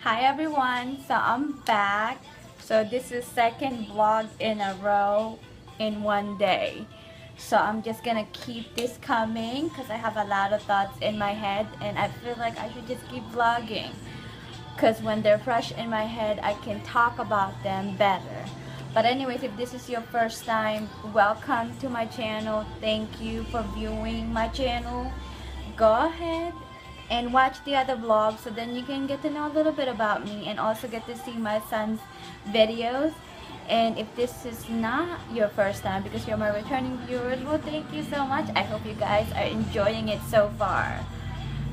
Hi everyone, so I'm back. So this is second vlog in a row in one day. So I'm just gonna keep this coming because I have a lot of thoughts in my head and I feel like I should just keep vlogging. Because when they're fresh in my head, I can talk about them better. But anyways, if this is your first time, welcome to my channel. Thank you for viewing my channel. Go ahead and watch the other vlogs so then you can get to know a little bit about me and also get to see my son's videos. And if this is not your first time because you're my returning viewers, well, thank you so much. I hope you guys are enjoying it so far.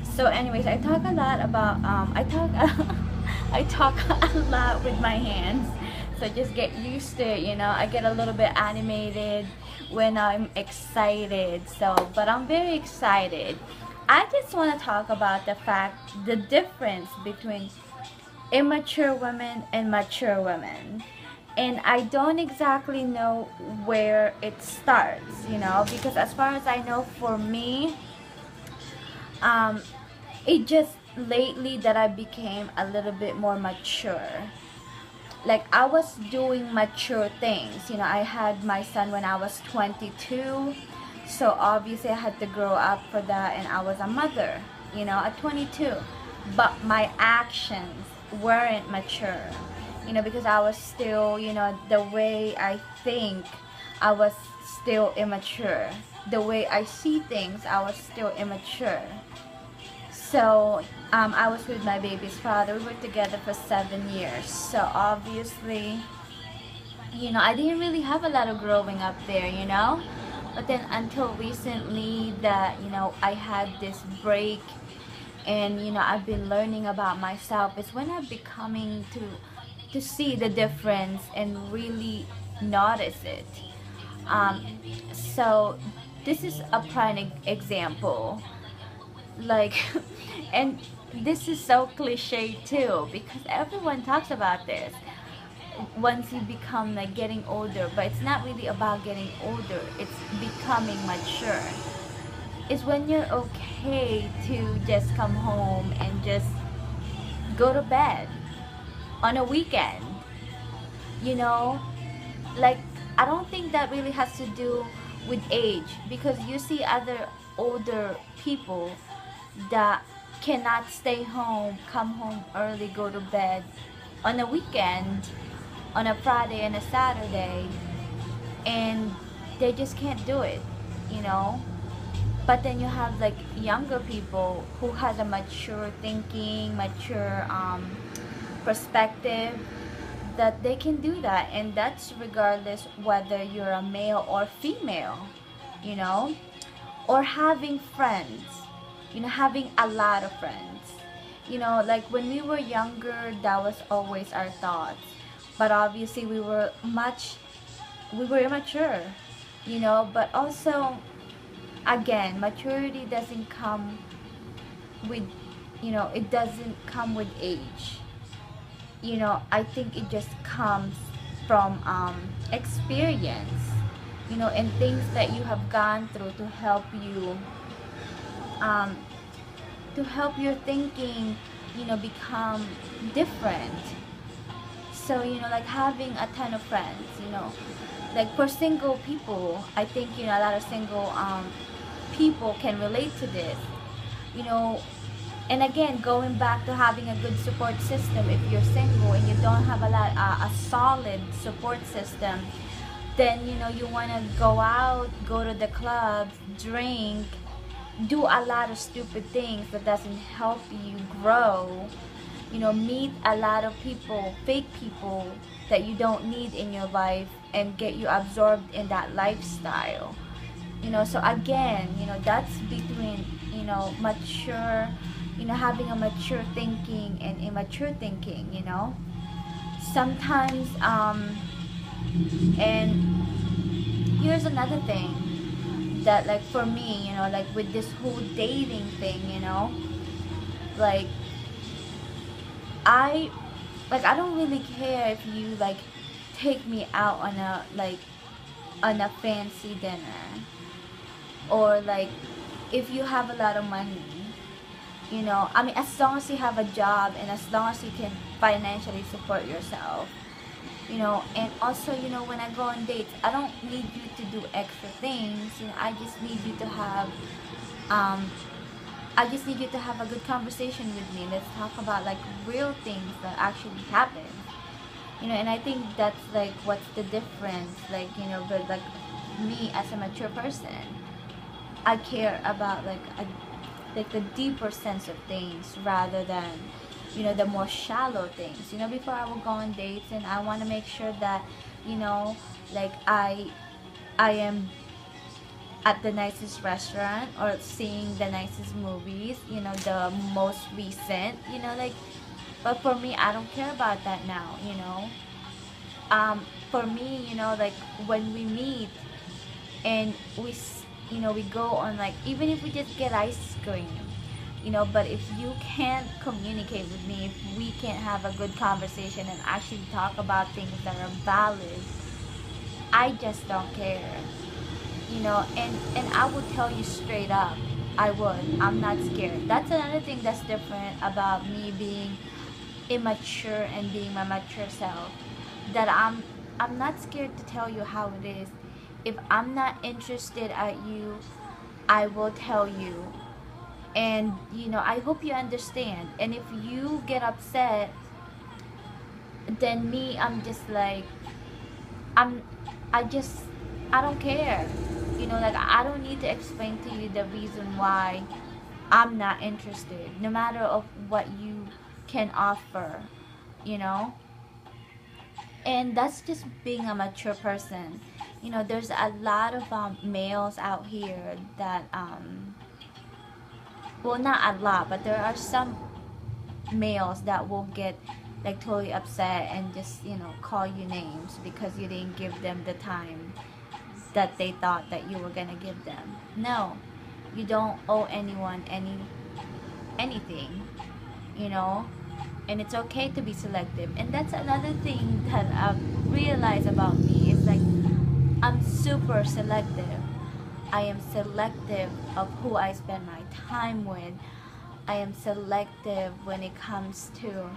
So anyways, I talk a lot about I talk a lot with my hands, so just get used to it. I get a little bit animated when I'm excited, but I'm very excited. I just want to talk about the difference between immature women and mature women, and I don't exactly know where it starts, because as far as I know, for me, um it just lately that I became a little bit more mature. Like, I was doing mature things. I had my son when I was 22. So obviously I had to grow up for that, and I was a mother, at 22. But my actions weren't mature. Because I was still, the way I think, I was still immature. The way I see things, I was still immature. So I was with my baby's father. We were together for 7 years. So obviously, I didn't really have a lot of growing up there. But then until recently that, I had this break and, I've been learning about myself. It's when I'm becoming to see the difference and really notice it. Um, so this is a prime example, like and this is so cliche too because everyone talks about this once you become like getting older, but it's not really about getting older, it's becoming mature. It's when you're okay to just come home and just go to bed on a weekend, you know like, I don't think that really has to do with age, because you see other older people that cannot stay home, come home early, go to bed on a weekend, on a Friday and a Saturday, and they just can't do it, you know. But then you have like younger people who has a mature thinking, mature perspective, that they can do that, and that's regardless whether you're a male or female, you know, or having friends, having a lot of friends. Like when we were younger, that was always our thoughts. But obviously we were immature, but also, again, maturity doesn't come with, it doesn't come with age. I think it just comes from experience, and things that you have gone through um, to help your thinking, become different. So, like having a ton of friends, like for single people, I think, a lot of single people can relate to this, you know, and again, going back to having a good support system. If you're single and you don't have a solid support system, then you want to go out, go to the clubs, drink, do a lot of stupid things that doesn't help you grow, meet a lot of people, fake people that you don't need in your life, and get you absorbed in that lifestyle. So again, that's between, mature, having a mature thinking and immature thinking. Sometimes, and here's another thing that, like, for me, like with this whole dating thing, like, I I don't really care if you like take me out on a fancy dinner, or like if you have a lot of money. You know, I mean, as long as you have a job and as long as you can financially support yourself, you know. And also, you know, when I go on dates, I don't need you to do extra things. You know, I just need you to have um I just need you to have a good conversation with me. Let's talk about like real things that actually happen. You know, and I think that's like what's the difference, like, you know, but like me as a mature person, I care about like the deeper sense of things rather than, you know, the more shallow things. You know, before I will go on dates, and I want to make sure that, you know, like I am at the nicest restaurant or seeing the nicest movies, you know, the most recent, you know, like. But for me, I don't care about that now, you know. For me, you know, like when we meet and you know, we go on, like, even if we just get ice cream, you know, but if you can't communicate with me, if we can't have a good conversation and actually talk about things that are valid, I just don't care, you know. And I would tell you straight up, I would. I'm not scared. That's another thing that's different about me being immature and being my mature self, that I'm not scared to tell you how it is. If I'm not interested at you, I will tell you. And you know, I hope you understand. And if you get upset, then me, I'm just like, I'm I just I don't care. You know, like I don't need to explain to you the reason why I'm not interested, no matter of what you can offer, you know. And that's just being a mature person. You know, there's a lot of males out here that well, not a lot, but there are some males that will get like totally upset and just, you know, call you names because you didn't give them the time that they thought that you were gonna give them. No, you don't owe anyone anything, you know. And it's okay to be selective. And that's another thing that I've realized about me is like, I'm super selective. I am selective of who I spend my time with. I am selective when it comes to,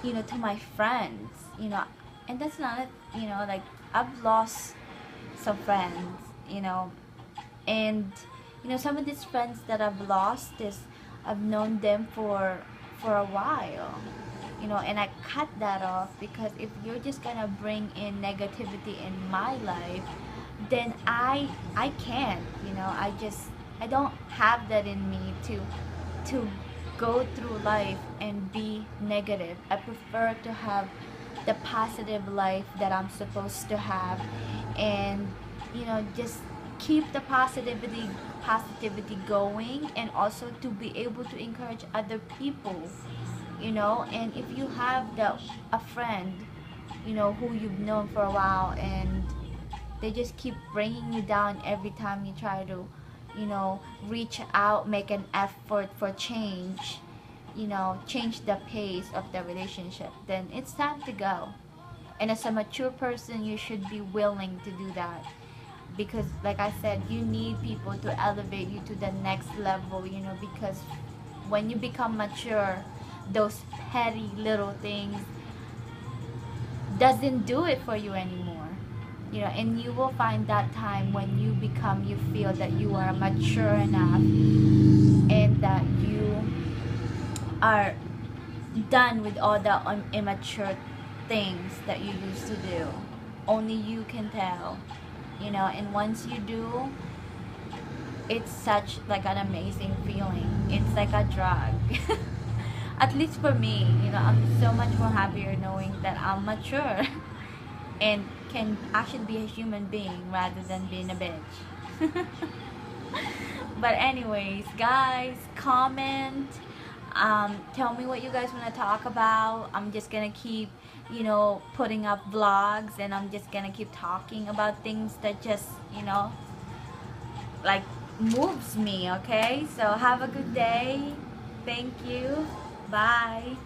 you know, to my friends, you know. And that's not it, you know, like I've lost some friends, you know. And you know, some of these friends that I've lost is, I've known them for a while, you know. And I cut that off because if you're just gonna bring in negativity in my life, then I can't, you know. I don't have that in me to go through life and be negative. I prefer to have the positive life that I'm supposed to have, and you know, just keep the positivity going, and also to be able to encourage other people, you know. And if you have a friend, you know, who you've known for a while, and they just keep bringing you down every time you try to, you know, reach out, make an effort for change, you know, change the pace of the relationship, then it's time to go. And as a mature person, you should be willing to do that, because like I said, you need people to elevate you to the next level, you know. Because when you become mature, those petty little things doesn't do it for you anymore, you know. And you will find that time when you feel that you are mature enough and that you are done with all the immature things that you used to do. Only you can tell, you know. And once you do, it's such like an amazing feeling. It's like a drug. At least for me, you know, I'm so much more happier knowing that I'm mature and can actually be a human being rather than being a bitch. But anyways, guys, comment. Tell me what you guys want to talk about. I'm just gonna keep, you know, putting up vlogs, and I'm just gonna keep talking about things that just, you know, like moves me. Okay, so have a good day. Thank you. Bye.